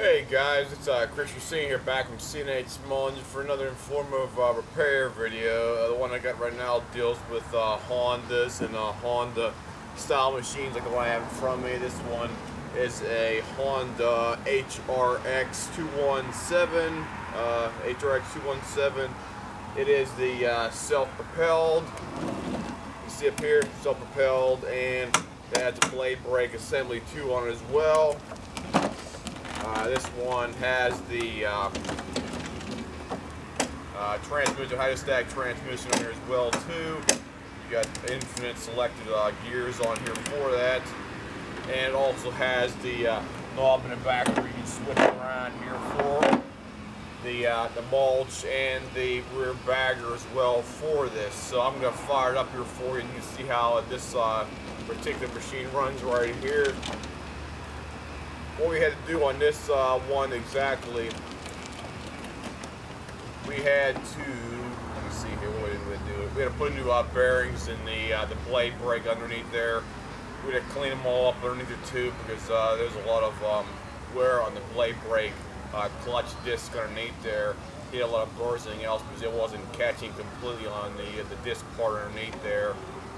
Hey guys, it's Chris Racine here back from C&H Smallenge for another informative repair video. The one I got right now deals with Hondas and Honda style machines like the one I have in front of me. This one is a Honda HRX 217. HRX 217. It is the self-propelled. You see up here, self-propelled, and it has a blade brake assembly too on it as well. This one has the transmission, hydrostatic transmission on here as well too. You got infinite selected gears on here for that, and it also has the knob in the back where you can switch around here for the mulch and the rear bagger as well for this. So I'm going to fire it up here for you, and you can see how this particular machine runs right here. What we had to do on this one exactly, we had to, let me see here, what did we do? We had to put new bearings in the blade brake underneath there. We had to clean them all up underneath it too, because there's a lot of wear on the blade brake clutch disc underneath there. He had a lot of burrs and everything else because it wasn't catching completely on the disc part underneath there.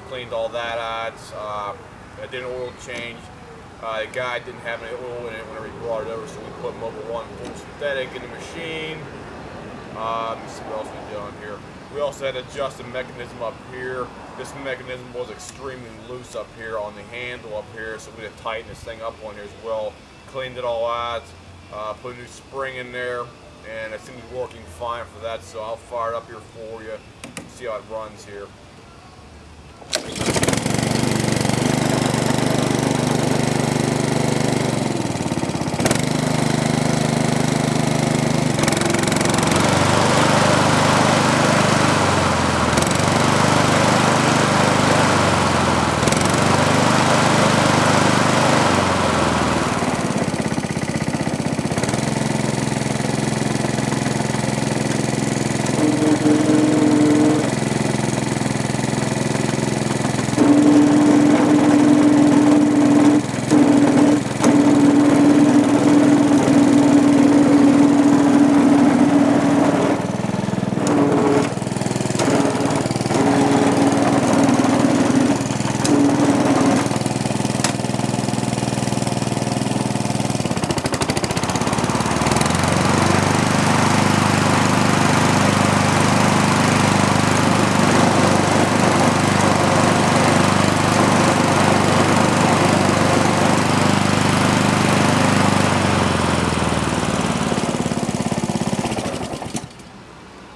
Cleaned all that out. I did an oil change. The guy didn't have any oil in it whenever he brought it over, so we put Mobil 1 full synthetic in the machine. Let me see what else we did on here. We also had to adjust the mechanism up here. This mechanism was extremely loose up here on the handle up here, so we had to tighten this thing up on here as well. Cleaned it all out, put a new spring in there, and it seems to be working fine for that, so I'll fire it up here for you, see how it runs here.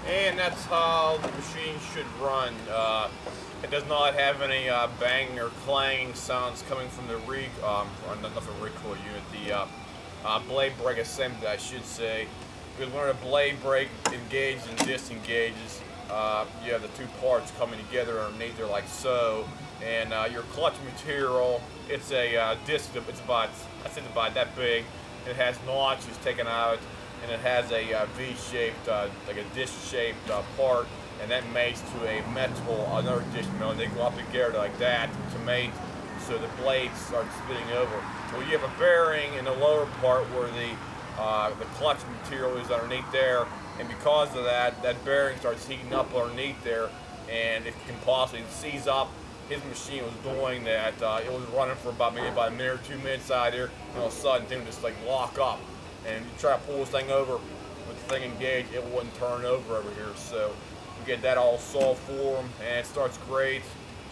And that's how the machine should run. It does not have any banging or clanging sounds coming from the not the recoil unit, the blade brake assembly, I should say. Because when the blade brake engages and disengages, you have the two parts coming together underneath there like so. And your clutch material, it's a disc, it's about that big. It has notches taken out, and it has a V-shaped, like a disc-shaped part, and that mates to a metal, another disc mill, and they go up together like that to mate, so the blades start spinning over. Well, you have a bearing in the lower part where the clutch material is underneath there, and because of that, that bearing starts heating up underneath there, and it can possibly seize up. His machine was doing that. It was running for maybe about a minute or 2 minutes out here, and all of a sudden, things just like lock up. And you try to pull this thing over with the thing engaged, it wouldn't turn over here. So we get that all solved for him, and it starts great.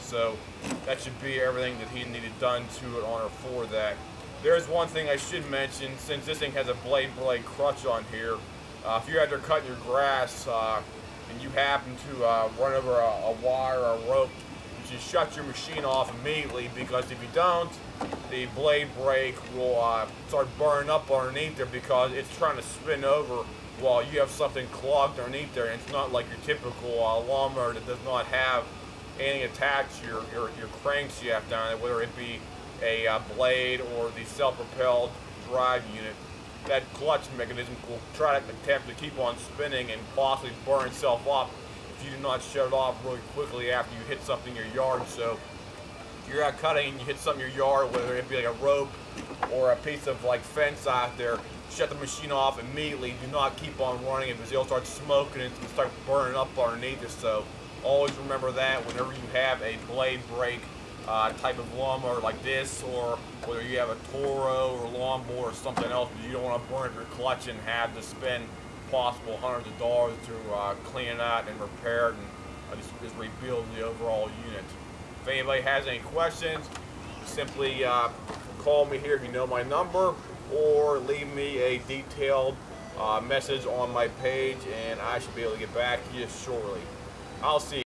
So that should be everything that he needed done to it on or for that. There's one thing I should mention, since this thing has a blade crutch on here. If you're out there cutting your grass and you happen to run over a wire or a rope, you should shut your machine off immediately, because if you don't, the blade brake will start burning up underneath there, because it's trying to spin over while you have something clogged underneath there. And it's not like your typical lawnmower that does not have anything attached to your crankshaft down there, whether it be a blade or the self-propelled drive unit. That clutch mechanism will try to attempt to keep on spinning and possibly burn itself up if you do not shut it off really quickly after you hit something in your yard. So you're out cutting and you hit something in your yard, whether it be like a rope or a piece of like fence out there, shut the machine off immediately. Do not keep on running it because it'll start smoking and it's going to start burning up underneath it. So always remember that whenever you have a blade brake type of lawnmower like this, or whether you have a Toro or lawnmower or something else, you don't want to burn up your clutch and have to spend possible hundreds of dollars to clean it out and repair it and just rebuild the overall unit. If anybody has any questions, simply call me here if you know my number, or leave me a detailed message on my page and I should be able to get back to you shortly. I'll see you.